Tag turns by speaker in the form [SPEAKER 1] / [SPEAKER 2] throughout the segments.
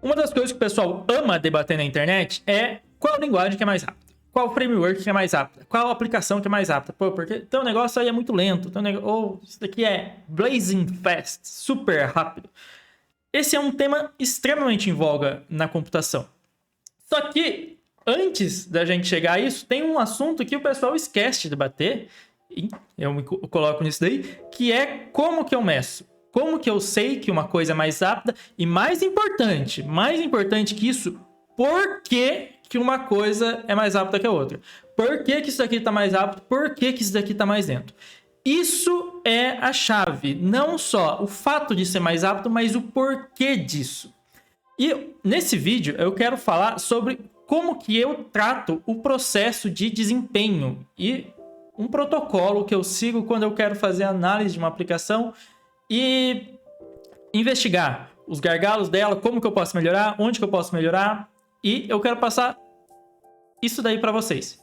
[SPEAKER 1] Uma das coisas que o pessoal ama debater na internet é qual linguagem que é mais rápida, qual framework que é mais rápida, qual aplicação que é mais rápida. Pô, porque teu negócio aí é muito lento, ou isso daqui é blazing fast, super rápido. Esse é um tema extremamente em voga na computação. Só que, antes da gente chegar a isso, tem um assunto que o pessoal esquece de debater, e eu me coloco nisso daí, que é como que eu meço. Como que eu sei que uma coisa é mais rápida? E mais importante que isso, por que que uma coisa é mais rápida que a outra? Por que que isso daqui está mais rápido? Por que que isso daqui está mais lento? Isso é a chave. Não só o fato de ser mais rápido, mas o porquê disso. E nesse vídeo eu quero falar sobre como que eu trato o processo de desempenho e um protocolo que eu sigo quando eu quero fazer análise de uma aplicação e investigar os gargalos dela, como que eu posso melhorar, onde que eu posso melhorar, e eu quero passar isso daí para vocês.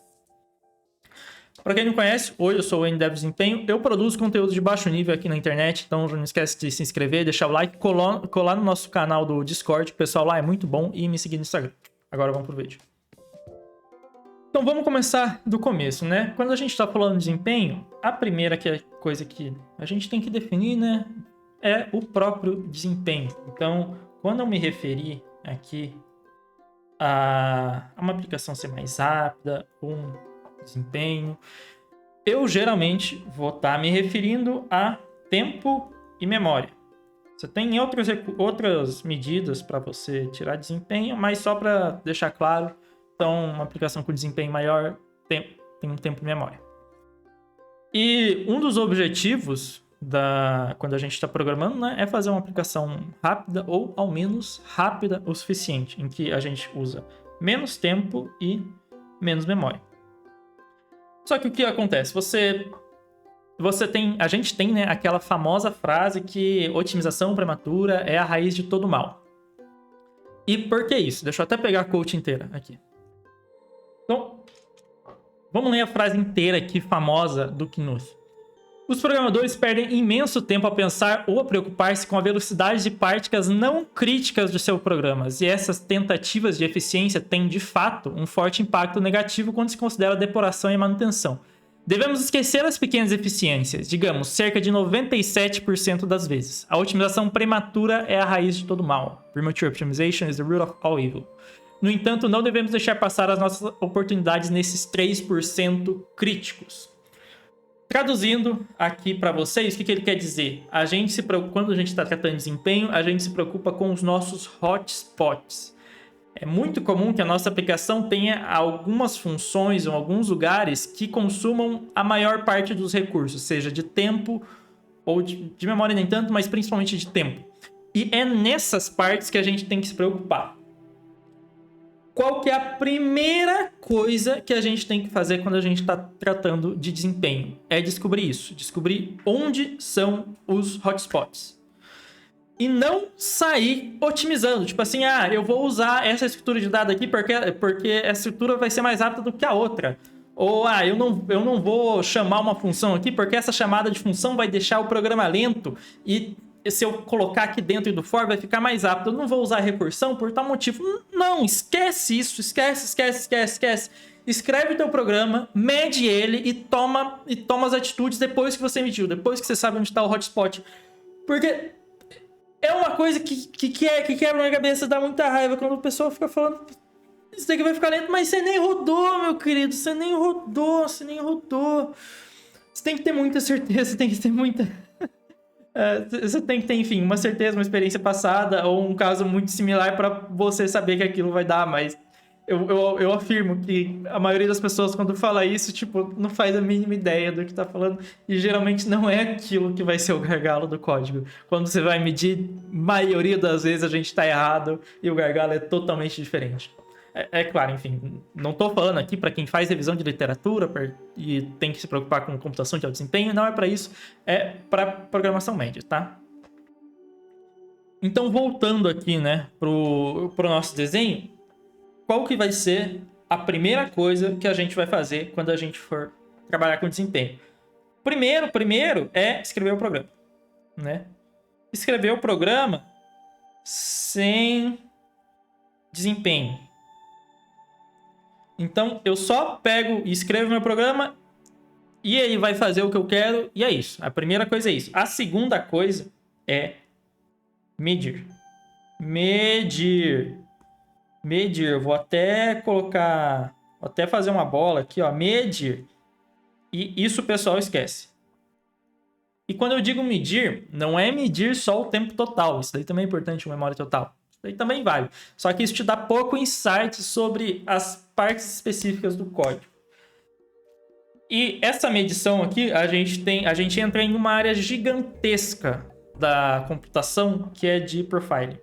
[SPEAKER 1] Para quem não conhece, hoje eu sou o NDev Desempenho, eu produzo conteúdo de baixo nível aqui na internet, então não esquece de se inscrever, deixar o like, colar no nosso canal do Discord, o pessoal lá é muito bom, e me seguir no Instagram. Agora vamos pro vídeo. Então vamos começar do começo, né? Quando a gente está falando de desempenho, a primeira coisa que a gente tem que definir, né, é o próprio desempenho. Então, quando eu me referi aqui a uma aplicação ser mais rápida, um desempenho, eu geralmente vou estar me referindo a tempo e memória. Você tem outras medidas para você tirar desempenho, mas só para deixar claro, então uma aplicação com desempenho maior tem um tempo e memória. E um dos objetivos quando a gente está programando, né, é fazer uma aplicação rápida ou ao menos rápida o suficiente, em que a gente usa menos tempo e menos memória. Só que o que acontece? A gente tem, né, aquela famosa frase que otimização prematura é a raiz de todo mal. E por que isso? Deixa eu até pegar a quote inteira aqui. Então, vamos ler a frase inteira aqui, famosa do Knuth. Os programadores perdem imenso tempo a pensar ou a preocupar-se com a velocidade de partículas não críticas de seus programas, e essas tentativas de eficiência têm, de fato, um forte impacto negativo quando se considera a depuração e a manutenção. Devemos esquecer as pequenas eficiências, digamos, cerca de 97% das vezes. A otimização prematura é a raiz de todo mal. Premature optimization is the root of all evil. No entanto, não devemos deixar passar as nossas oportunidades nesses 3% críticos. Traduzindo aqui para vocês, o que ele quer dizer? Quando a gente está tratando de desempenho, a gente se preocupa com os nossos hotspots. É muito comum que a nossa aplicação tenha algumas funções ou alguns lugares que consumam a maior parte dos recursos, seja de tempo ou de memória nem tanto, mas principalmente de tempo. E é nessas partes que a gente tem que se preocupar. Qual que é a primeira coisa que a gente tem que fazer quando a gente está tratando de desempenho? É descobrir isso. Descobrir onde são os hotspots. E não sair otimizando. Tipo assim, eu vou usar essa estrutura de dado aqui porque essa estrutura vai ser mais rápida do que a outra. Ou, eu não vou chamar uma função aqui porque essa chamada de função vai deixar o programa lento e se eu colocar aqui dentro do for, vai ficar mais rápido. Eu não vou usar recursão por tal motivo. Não, esquece isso. Esquece. Escreve o teu programa, mede ele e toma as atitudes depois que você mediu. Depois que você sabe onde está o hotspot. Porque é uma coisa que quebra na cabeça, dá muita raiva quando a pessoa fica falando isso daqui vai ficar lento, mas você nem rodou, meu querido. Você nem rodou. Você tem que ter muita certeza, você tem que ter muita... você tem que ter, enfim, uma certeza, uma experiência passada ou um caso muito similar para você saber que aquilo vai dar, mas eu afirmo que a maioria das pessoas, quando fala isso, tipo, não faz a mínima ideia do que tá falando e geralmente não é aquilo que vai ser o gargalo do código. Quando você vai medir, maioria das vezes a gente tá errado e o gargalo é totalmente diferente. É claro, enfim, não tô falando aqui para quem faz revisão de literatura e tem que se preocupar com computação de alto desempenho, não é para isso, é para programação média, tá? Então, voltando aqui, né, pro nosso desenho, qual que vai ser a primeira coisa que a gente vai fazer quando a gente for trabalhar com desempenho? Primeiro é escrever o programa, né? Escrever o programa sem desempenho. Então, eu só pego e escrevo meu programa e ele vai fazer o que eu quero e é isso. A primeira coisa é isso. A segunda coisa é medir. Medir. Vou até colocar... Vou até fazer uma bola aqui, ó. Medir. E isso o pessoal esquece. E quando eu digo medir, não é medir só o tempo total. Isso daí também é importante, memória total. Isso daí também vale. Só que isso te dá pouco insight sobre as partes específicas do código. E essa medição aqui, a gente entra em uma área gigantesca da computação, que é de profiling.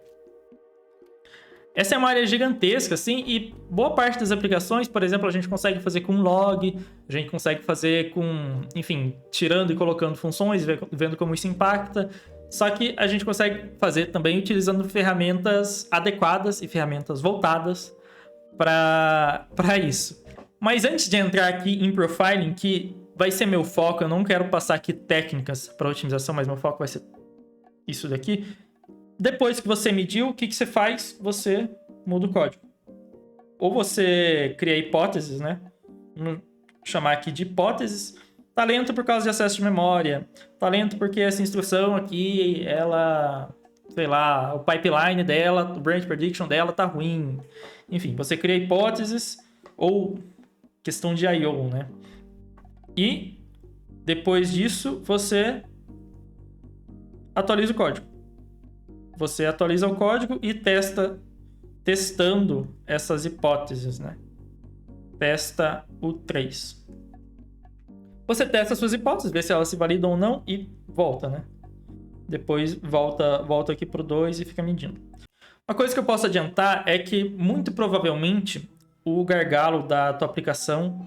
[SPEAKER 1] Essa é uma área gigantesca, assim, e boa parte das aplicações, por exemplo, a gente consegue fazer com log, a gente consegue fazer com, enfim, tirando e colocando funções, vendo como isso impacta. Só que a gente consegue fazer também utilizando ferramentas adequadas e ferramentas voltadas para isso. Mas antes de entrar aqui em profiling, que vai ser meu foco, eu não quero passar aqui técnicas para otimização, mas meu foco vai ser isso daqui. Depois que você mediu, o que você faz? Você muda o código. Ou você cria hipóteses, né? Vamos chamar aqui de hipóteses. Tá lento por causa de acesso de memória. Tá lento porque essa instrução aqui, ela... sei lá, o pipeline dela, o branch prediction dela tá ruim. Enfim, você cria hipóteses ou questão de I/O, né? E depois disso, você atualiza o código. Você atualiza o código e testando essas hipóteses, né? Testa o 3. Você testa suas hipóteses, vê se elas se validam ou não e volta, né? Depois volta aqui pro 2 e fica medindo. Uma coisa que eu posso adiantar é que, muito provavelmente, o gargalo da tua aplicação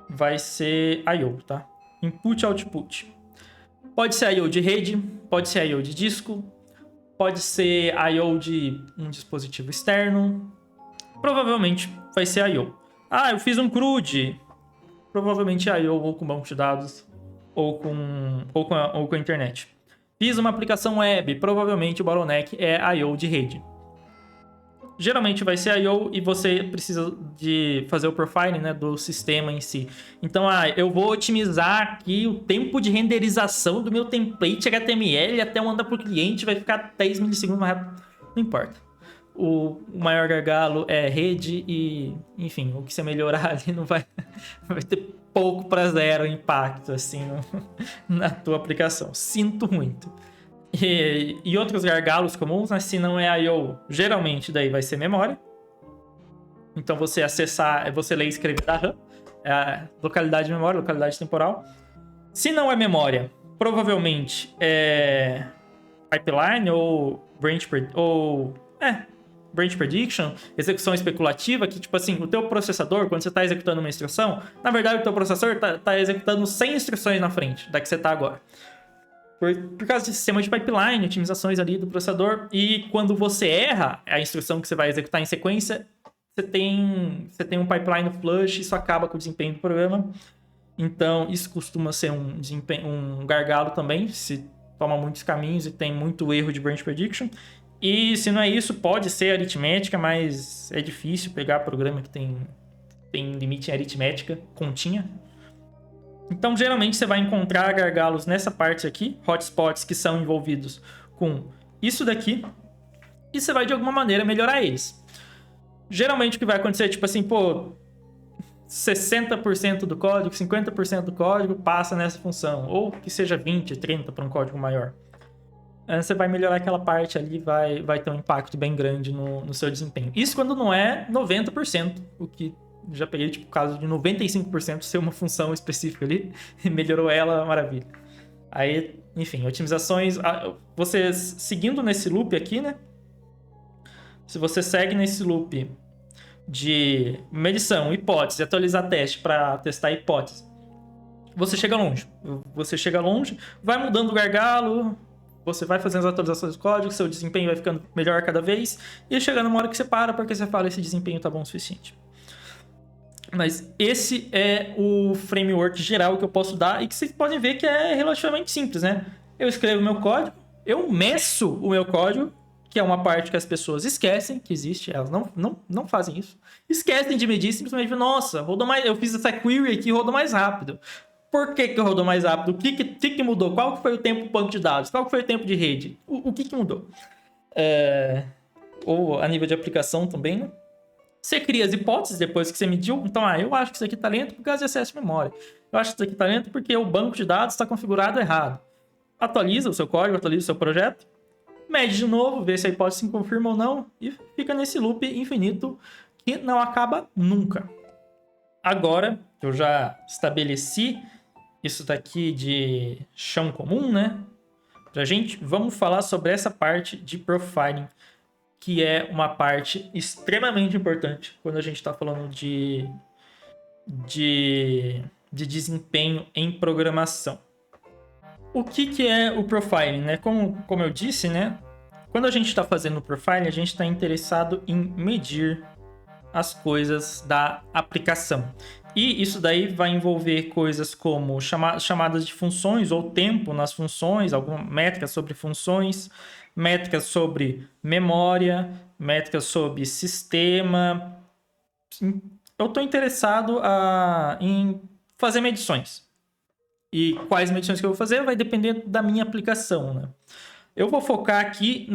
[SPEAKER 1] vai ser I/O, tá? Input e Output. Pode ser I/O de rede, pode ser I/O de disco, pode ser I/O de um dispositivo externo. Provavelmente vai ser I/O. Ah, eu fiz um CRUD. Provavelmente I/O ou com banco de dados ou com a internet. Fiz uma aplicação web. Provavelmente o bottleneck é I/O de rede. Geralmente vai ser I/O e você precisa de fazer o profiling, né, do sistema em si. Então, eu vou otimizar aqui o tempo de renderização do meu template HTML até mandar para o cliente, vai ficar 10 milissegundos mais rápido. Não importa. O maior gargalo é rede e, enfim, o que você melhorar ali não vai ter pouco para zero impacto assim na tua aplicação. Sinto muito. E outros gargalos comuns, né? Se não é I/O, geralmente daí vai ser memória. Então você acessar, você ler e escrever da RAM, localidade de memória, localidade temporal. Se não é memória, provavelmente é pipeline ou branch prediction, execução especulativa, que tipo assim, o teu processador, quando você está executando uma instrução, na verdade o teu processador está executando 100 instruções na frente da que você está agora. Por causa de sistema de pipeline, otimizações ali do processador. E quando você erra a instrução que você vai executar em sequência, você tem um pipeline flush, isso acaba com o desempenho do programa. Então, isso costuma ser um gargalo também, se toma muitos caminhos e tem muito erro de branch prediction. E se não é isso, pode ser aritmética, mas é difícil pegar programa que tem limite em aritmética, continha. Então, geralmente, você vai encontrar gargalos nessa parte aqui, hotspots que são envolvidos com isso daqui, e você vai, de alguma maneira, melhorar eles. Geralmente, o que vai acontecer é, tipo assim, 60% do código, 50% do código passa nessa função, ou que seja 20%, 30% para um código maior. Você vai melhorar aquela parte ali, vai ter um impacto bem grande no seu desempenho. Isso quando não é 90%, o que... já peguei, tipo, o caso de 95% ser uma função específica ali e melhorou ela, maravilha. Aí, enfim, otimizações... Você seguindo nesse loop aqui, né? Se você segue nesse loop de medição, hipótese, atualizar teste para testar hipótese, você chega longe. Você chega longe, vai mudando o gargalo, você vai fazendo as atualizações do código, seu desempenho vai ficando melhor cada vez, e chega numa hora que você para porque você fala, esse desempenho tá bom o suficiente. Mas esse é o framework geral que eu posso dar e que vocês podem ver que é relativamente simples, né? Eu escrevo meu código, eu meço o meu código, que é uma parte que as pessoas esquecem que existe, elas não fazem isso. Esquecem de medir, simplesmente, nossa, rodou mais, eu fiz essa query aqui e rodou mais rápido. Por que rodou mais rápido? O que mudou? Qual que foi o tempo do banco de dados? Qual que foi o tempo de rede? O que mudou? Ou a nível de aplicação também, né? Você cria as hipóteses depois que você mediu. Então, eu acho que isso aqui está lento por causa de excesso de memória. Eu acho que isso aqui está lento porque o banco de dados está configurado errado. Atualiza o seu código, atualiza o seu projeto, mede de novo, vê se a hipótese se confirma ou não e fica nesse loop infinito que não acaba nunca. Agora, eu já estabeleci isso daqui de chão comum, né? Pra gente, vamos falar sobre essa parte de profiling, que é uma parte extremamente importante quando a gente está falando de desempenho em programação. O que é o profiling, né? Como eu disse, né? Quando a gente está fazendo o profiling, a gente está interessado em medir as coisas da aplicação. E isso daí vai envolver coisas como chamadas de funções ou tempo nas funções, alguma métrica sobre funções, métricas sobre memória, métricas sobre sistema. Eu estou interessado em fazer medições. E quais medições que eu vou fazer vai depender da minha aplicação, né? Eu vou focar aqui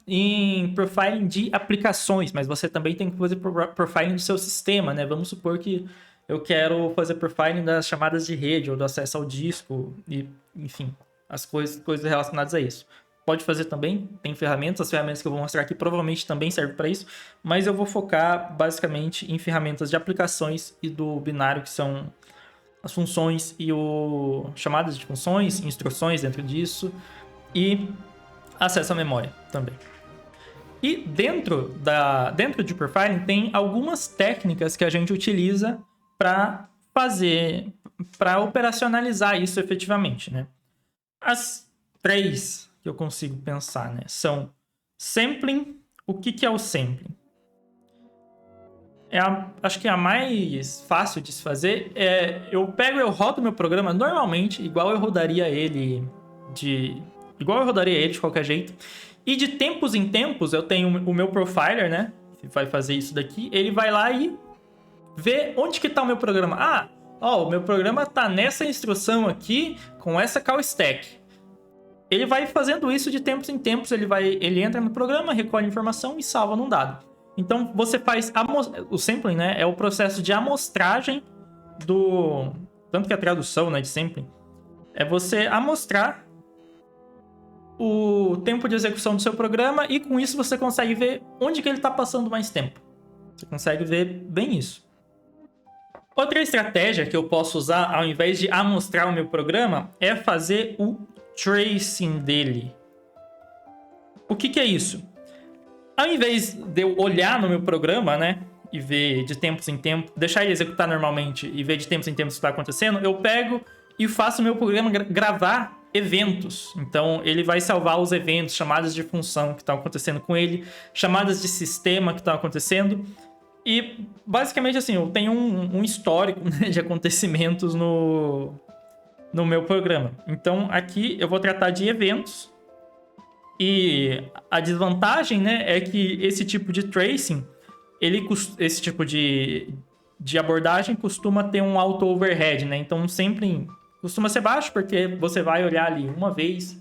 [SPEAKER 1] em profiling de aplicações, mas você também tem que fazer profiling do seu sistema, né? Vamos supor que eu quero fazer profiling das chamadas de rede ou do acesso ao disco, e, enfim, as coisas relacionadas a isso. Pode fazer também, tem ferramentas, as ferramentas que eu vou mostrar aqui provavelmente também servem para isso, mas eu vou focar basicamente em ferramentas de aplicações e do binário, que são as funções e chamadas de funções, instruções dentro disso e acesso à memória também. E dentro de profiling tem algumas técnicas que a gente utiliza para operacionalizar isso efetivamente, né? As 3 que eu consigo pensar, né, são sampling. O que é o sampling? Acho que a mais fácil de se fazer eu rodo meu programa normalmente, igual eu rodaria ele de qualquer jeito. E de tempos em tempos eu tenho o meu profiler, né, que vai fazer isso daqui. Ele vai lá e vê onde que tá o meu programa. O meu programa tá nessa instrução aqui com essa call stack. Ele vai fazendo isso de tempos em tempos. Ele entra no programa, recolhe informação e salva num dado. Então, você faz o sampling, né? É o processo de amostragem tanto que a tradução, né, de sampling é você amostrar o tempo de execução do seu programa e com isso você consegue ver onde que ele está passando mais tempo. Você consegue ver bem isso. Outra estratégia que eu posso usar ao invés de amostrar o meu programa é fazer o tracing dele. O que é isso? Ao invés de eu olhar no meu programa, né, e ver de tempos em tempos, deixar ele executar normalmente e ver de tempos em tempos o que está acontecendo, eu pego e faço o meu programa gravar eventos. Então, ele vai salvar os eventos, chamadas de função que estão acontecendo com ele, chamadas de sistema que estão acontecendo. E, basicamente, assim, eu tenho um histórico, né, de acontecimentos no meu programa. Então, aqui eu vou tratar de eventos. E a desvantagem, né, é que esse tipo de tracing, esse tipo de abordagem costuma ter um auto overhead, né? Então sempre costuma ser baixo, porque você vai olhar ali uma vez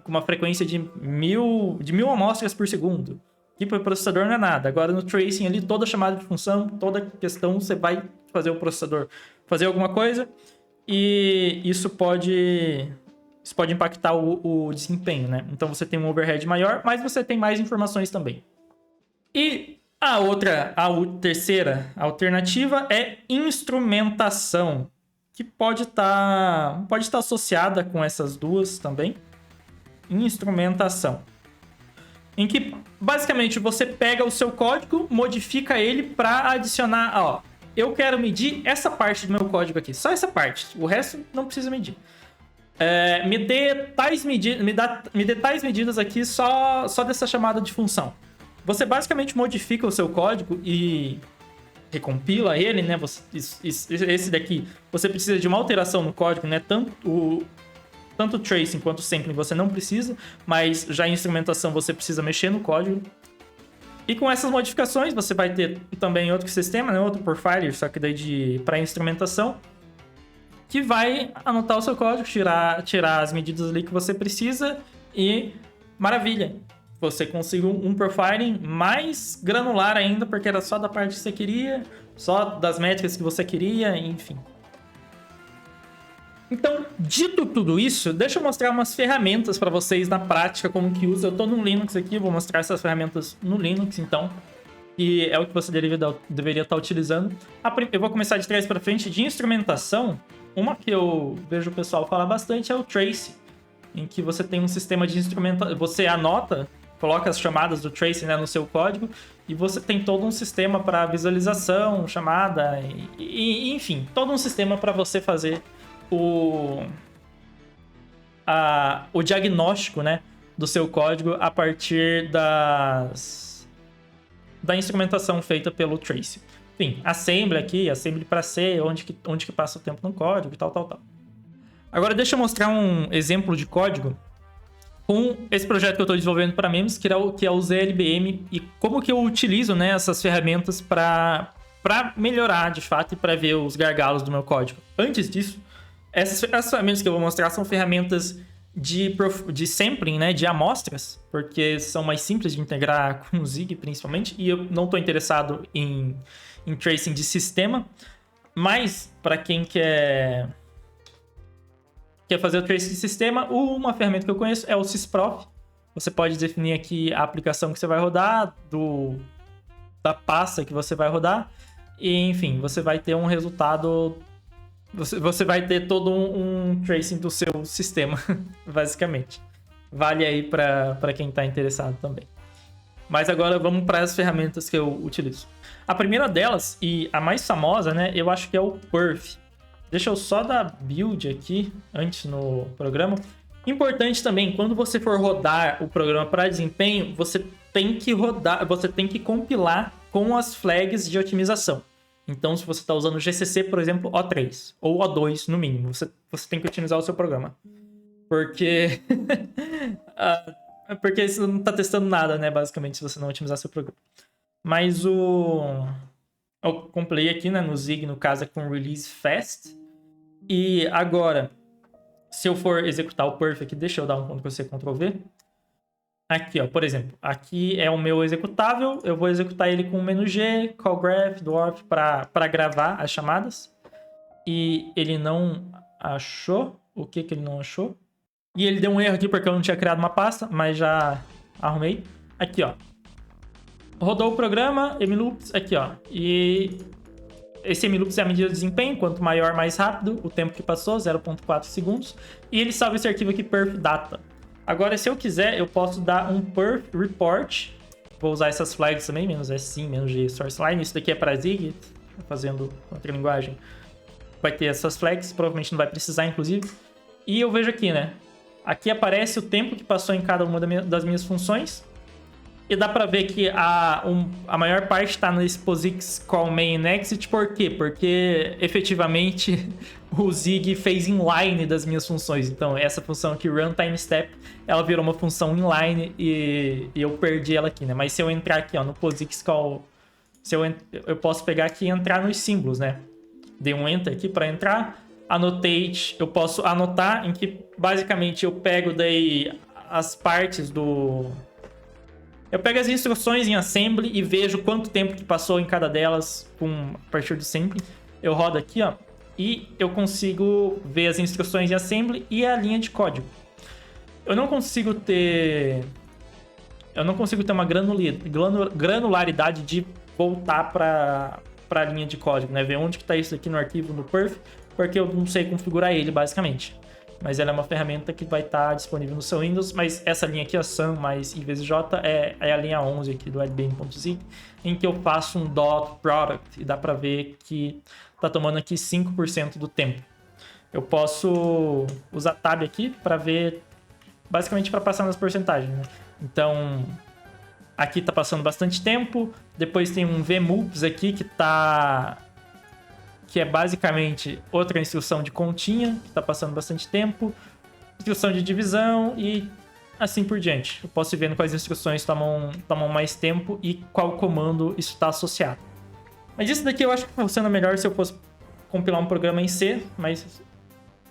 [SPEAKER 1] com uma frequência de 1000 amostras por segundo. Que para o processador não é nada. Agora no tracing ali, toda chamada de função, toda questão, você vai fazer o processador fazer alguma coisa e isso pode impactar o desempenho, né? Então você tem um overhead maior, mas você tem mais informações também. E a terceira alternativa é instrumentação, que pode estar associada com essas duas também. Instrumentação. Em que, basicamente, você pega o seu código, modifica ele para adicionar... eu quero medir essa parte do meu código aqui, só essa parte. O resto não precisa medir. Me dê tais medidas aqui só dessa chamada de função. Você basicamente modifica o seu código e recompila ele, né? Esse daqui, você precisa de uma alteração no código, né? Tanto tanto tracing quanto sampling você não precisa, mas já em instrumentação você precisa mexer no código. E com essas modificações você vai ter também outro sistema, né? Outro profiler, só que daí para instrumentação, que vai anotar o seu código, tirar as medidas ali que você precisa e maravilha! Você conseguiu um profiling mais granular ainda, porque era só da parte que você queria, só das métricas que você queria, enfim. Então, dito tudo isso, deixa eu mostrar umas ferramentas para vocês na prática, como que usa. Eu estou no Linux aqui, vou mostrar essas ferramentas no Linux, então, que é o que você deveria estar utilizando. Eu vou começar de trás para frente. De instrumentação, uma que eu vejo o pessoal falar bastante é o Trace, em que você tem um sistema de instrumentação, você anota, coloca as chamadas do Trace, né, no seu código, e você tem todo um sistema para visualização, chamada, enfim, todo um sistema para você fazer o diagnóstico, né, do seu código a partir da instrumentação feita pelo Trace. Enfim, assembly aqui, assembly para C, onde que passa o tempo no código e tal. Agora deixa eu mostrar um exemplo de código com esse projeto que eu estou desenvolvendo para Memes, que é o ZLBM, e como que eu utilizo, né, essas ferramentas para melhorar de fato e para ver os gargalos do meu código. Antes disso, essas ferramentas que eu vou mostrar são ferramentas de sampling, né, de amostras, porque são mais simples de integrar com o Zig principalmente, e eu não estou interessado em tracing de sistema, mas para quem quer fazer o tracing de sistema, uma ferramenta que eu conheço é o Sysprof. Você pode definir aqui a aplicação que você vai rodar, da pasta que você vai rodar, e enfim, você vai ter um resultado. Você vai ter todo um tracing do seu sistema, basicamente. Vale aí para quem está interessado também. Mas agora vamos para as ferramentas que eu utilizo. A primeira delas, e a mais famosa, né, eu acho que é o Perf. Deixa eu só dar build aqui antes no programa. Importante também, quando você for rodar o programa para desempenho, você tem que compilar com as flags de otimização. Então, se você está usando GCC, por exemplo, O3 ou O2 no mínimo, você tem que otimizar o seu programa. Porque porque você não está testando nada, né, basicamente, se você não otimizar seu programa. Mas eu compilei aqui, né, no Zig, no caso é com release fast. E agora, se eu for executar o perf aqui, deixa eu dar um Ctrl+C, Ctrl+V. Aqui, ó, por exemplo, aqui é o meu executável, eu vou executar ele com o G, callgraph, dwarf, para gravar as chamadas. E ele não achou. O que ele não achou? E ele deu um erro aqui porque eu não tinha criado uma pasta, mas já arrumei. Aqui, ó. Rodou o programa, mloops, aqui, ó. E esse mloops é a medida de desempenho, quanto maior, mais rápido, o tempo que passou, 0.4 segundos. E ele salva esse arquivo aqui, perf data. Agora, se eu quiser, eu posso dar um perf report. Vou usar essas flags também, -S, -G, sourceline. Isso daqui é para Zig, fazendo outra linguagem. Vai ter essas flags, provavelmente não vai precisar, inclusive. E eu vejo aqui, né? Aqui aparece o tempo que passou em cada uma das minhas funções. E dá pra ver que a maior parte está nesse POSIX call main exit. Por quê? Porque efetivamente o Zig fez inline das minhas funções. Então essa função aqui, runtime step, ela virou uma função inline e eu perdi ela aqui, né? Mas se eu entrar aqui, ó, no POSIX call, eu posso pegar aqui e entrar nos símbolos, né? Dei um enter aqui para entrar. Annotate, eu posso anotar em que basicamente eu pego daí as partes do... Eu pego as instruções em assembly e vejo quanto tempo que passou em cada delas a partir do sampling. Eu rodo aqui, ó, e eu consigo ver as instruções em assembly e a linha de código. Eu não consigo ter uma granularidade de voltar para a linha de código, né? Ver onde que tá isso aqui no arquivo, no perf, porque eu não sei configurar ele, basicamente. Mas ela é uma ferramenta que vai estar disponível no seu Windows, mas essa linha aqui, a SUM mais I vezes J, é a linha 11 aqui do LBM.zig, em que eu faço um dot product, e dá para ver que tá tomando aqui 5% do tempo. Eu posso usar tab aqui para ver, basicamente para passar nas porcentagens, né? Então, aqui tá passando bastante tempo, depois tem um vmoops aqui que é basicamente outra instrução de continha, que está passando bastante tempo. instrução de divisão e assim por diante. Eu posso ir vendo quais instruções tomam mais tempo e qual comando isso está associado. Mas isso daqui eu acho que funciona melhor se eu fosse compilar um programa em C, mas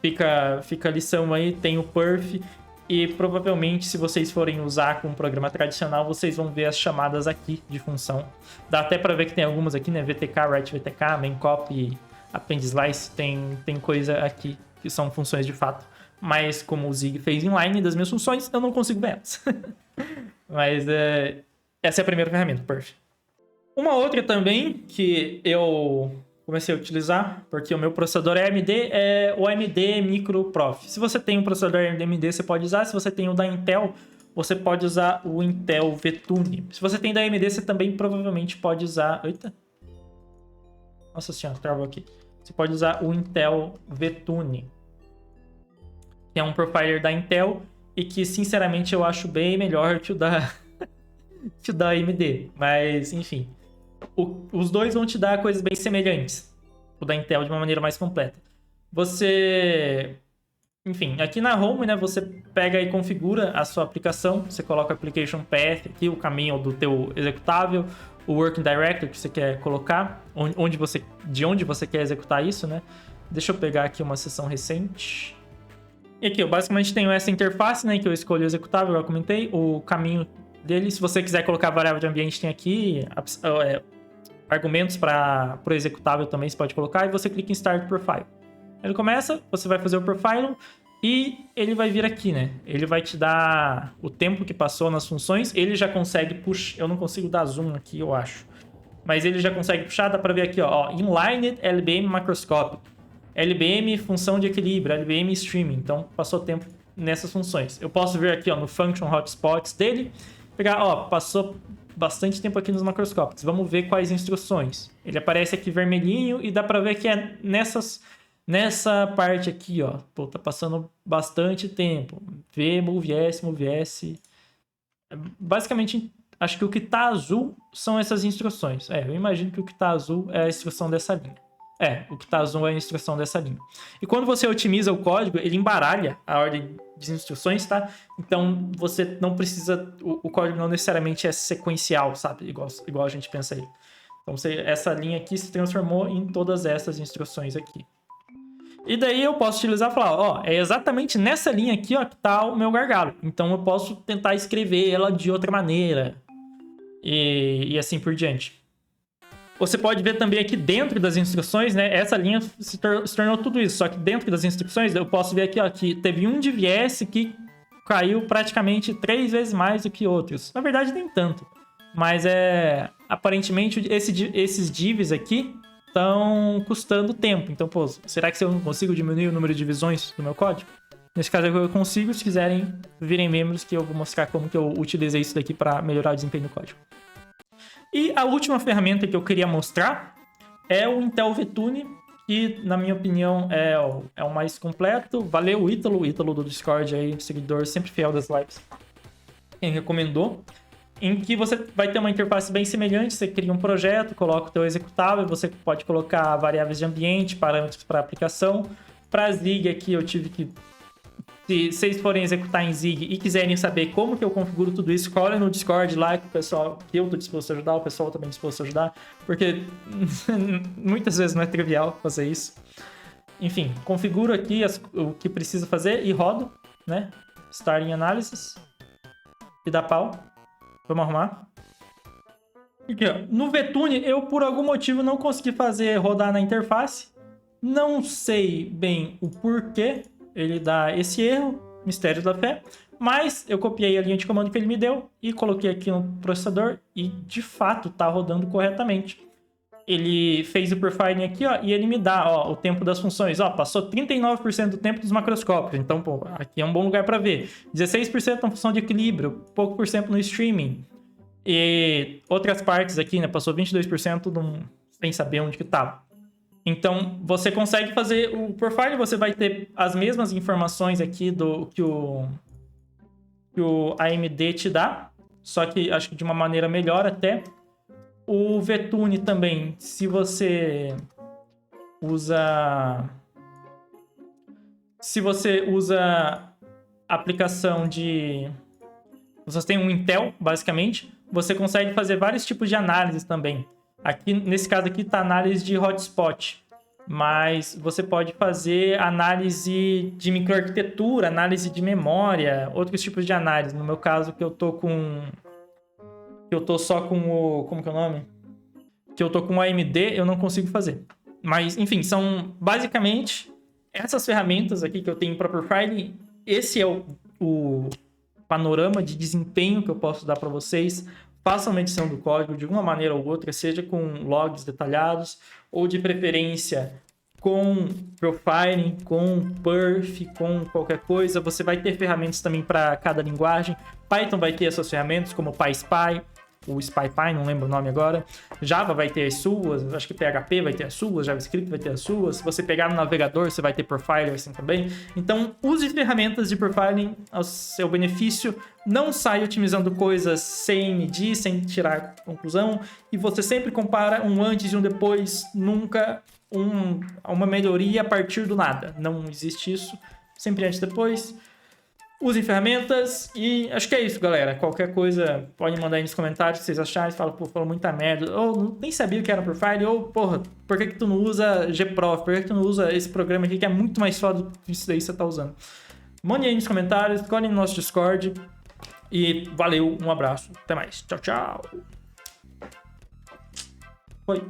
[SPEAKER 1] fica a lição aí, tem o perf, e provavelmente se vocês forem usar com um programa tradicional, vocês vão ver as chamadas aqui de função. Dá até para ver que tem algumas aqui, né? VTK, write VTK, main copy, append slice, tem coisa aqui que são funções de fato. Mas como o Zig fez inline das minhas funções, eu não consigo ver elas. Mas essa é a primeira ferramenta, perf. Uma outra também que eu comecei a utilizar, porque o meu processador é AMD, é o AMD Micro Prof. Se você tem um processador AMD, você pode usar. Se você tem o da Intel, você pode usar o Intel VTune. Se você tem da AMD, você também provavelmente pode usar... Eita! Nossa senhora, travou aqui. Você pode usar o Intel VTune, que é um profiler da Intel e que, sinceramente, eu acho bem melhor que o da, que o da AMD. Mas, enfim... Os dois vão te dar coisas bem semelhantes. O da Intel de uma maneira mais completa. Você... Enfim, aqui na Home, né, você pega e configura a sua aplicação. Você coloca o Application Path aqui, o caminho do teu executável, o Working Directory que você quer colocar, de onde você quer executar isso, né? Deixa eu pegar aqui uma sessão recente. E aqui eu basicamente tenho essa interface, né, que eu escolho o executável, eu comentei, o caminho dele. Se você quiser colocar variável de ambiente, tem aqui argumentos para o executável também você pode colocar, e você clica em Start Profile. Ele começa, você vai fazer o profile e ele vai vir aqui, né? Ele vai te dar o tempo que passou nas funções. Ele já consegue puxar, eu não consigo dar zoom aqui, eu acho, mas ele já consegue puxar, dá para ver aqui, ó, Inline LBM Macroscopic, LBM função de equilíbrio, LBM streaming. Então passou tempo nessas funções. Eu posso ver aqui, ó, no function hotspots dele, pegar, ó, passou bastante tempo aqui nos macroscópicos. Vamos ver quais instruções. Ele aparece aqui vermelhinho e dá para ver que é nessa parte aqui, ó. Pô, tá passando bastante tempo. V, move S. Basicamente, acho que o que tá azul são essas instruções. Eu imagino que o que tá azul é a instrução dessa linha. O que tá azul é a instrução dessa linha. E quando você otimiza o código, ele embaralha a ordem de instruções, tá? Então, você não precisa... O código não necessariamente é sequencial, sabe? Igual a gente pensa aí. Então, essa linha aqui se transformou em todas essas instruções aqui. E daí eu posso utilizar e falar, ó, é exatamente nessa linha aqui, ó, que tá o meu gargalo. Então, eu posso tentar escrever ela de outra maneira. E assim por diante. Você pode ver também aqui dentro das instruções, né? Essa linha se tornou tudo isso. Só que dentro das instruções, eu posso ver aqui, ó, que teve um div S que caiu praticamente 3 vezes mais do que outros. Na verdade, nem tanto. Mas aparentemente, esses divs aqui estão custando tempo. Então, pô, será que eu não consigo diminuir o número de divisões do meu código? Nesse caso eu consigo. Se quiserem, virem membros que eu vou mostrar como que eu utilizei isso daqui para melhorar o desempenho do código. E a última ferramenta que eu queria mostrar é o Intel VTune, que, na minha opinião, é o mais completo. Valeu, o Ítalo do Discord aí, seguidor sempre fiel das lives, quem recomendou. Em que você vai ter uma interface bem semelhante. Você cria um projeto, coloca o teu executável, você pode colocar variáveis de ambiente, parâmetros para aplicação. Para Zig aqui eu tive que... Se vocês forem executar em Zig e quiserem saber como que eu configuro tudo isso, colhem no Discord lá que o pessoal, que eu tô disposto a ajudar, o pessoal também disposto a ajudar, porque muitas vezes não é trivial fazer isso. Enfim, configuro aqui o que precisa fazer e rodo, né? Start em Analysis e dá pau. Vamos arrumar. Aqui, ó. No VTune, eu por algum motivo não consegui fazer rodar na interface. Não sei bem o porquê ele dá esse erro, mistério da fé, mas eu copiei a linha de comando que ele me deu e coloquei aqui no processador e de fato tá rodando corretamente. Ele fez o profiling aqui, ó, e ele me dá, ó, o tempo das funções, ó, passou 39% do tempo dos macroscópios, então, pô, aqui é um bom lugar para ver. 16% na função de equilíbrio, pouco por cento no streaming. E outras partes aqui, né, passou 22% sem saber onde que tava. Então, você consegue fazer o profile, você vai ter as mesmas informações aqui do que o AMD te dá, só que acho que de uma maneira melhor até. O VTune também, se você usa aplicação de... Você tem um Intel, basicamente. Você consegue fazer vários tipos de análises também. Aqui, nesse caso aqui, está análise de hotspot. Mas você pode fazer análise de microarquitetura, análise de memória, outros tipos de análise. No meu caso, que eu tô só com o... Como que é o nome? Que eu tô com o AMD, eu não consigo fazer. Mas, enfim, são basicamente essas ferramentas aqui que eu tenho para profiling. Esse é o panorama de desempenho que eu posso dar para vocês. Façam uma edição do código de uma maneira ou outra, seja com logs detalhados ou de preferência com profiling, com perf, com qualquer coisa. Você vai ter ferramentas também para cada linguagem. Python vai ter as suas ferramentas como o PySpy, o SpyPy, não lembro o nome agora. Java vai ter as suas, acho que PHP vai ter as suas, JavaScript vai ter as suas. Se você pegar no navegador, você vai ter profiler assim também. Então, use ferramentas de profiling ao seu benefício. Não saia otimizando coisas sem medir, sem tirar conclusão. E você sempre compara um antes e um depois, nunca uma melhoria a partir do nada. Não existe isso. Sempre antes e depois. Usem ferramentas e acho que é isso, galera. Qualquer coisa, pode mandar aí nos comentários o que vocês acharem. Fala, pô, falou muita merda. Ou nem sabia o que era Profile. Ou, porra, por que tu não usa GProf? Por que tu não usa esse programa aqui que é muito mais foda do que isso daí que você tá usando? Mande aí nos comentários, colhem no nosso Discord. E valeu, um abraço. Até mais. Tchau, tchau. Foi.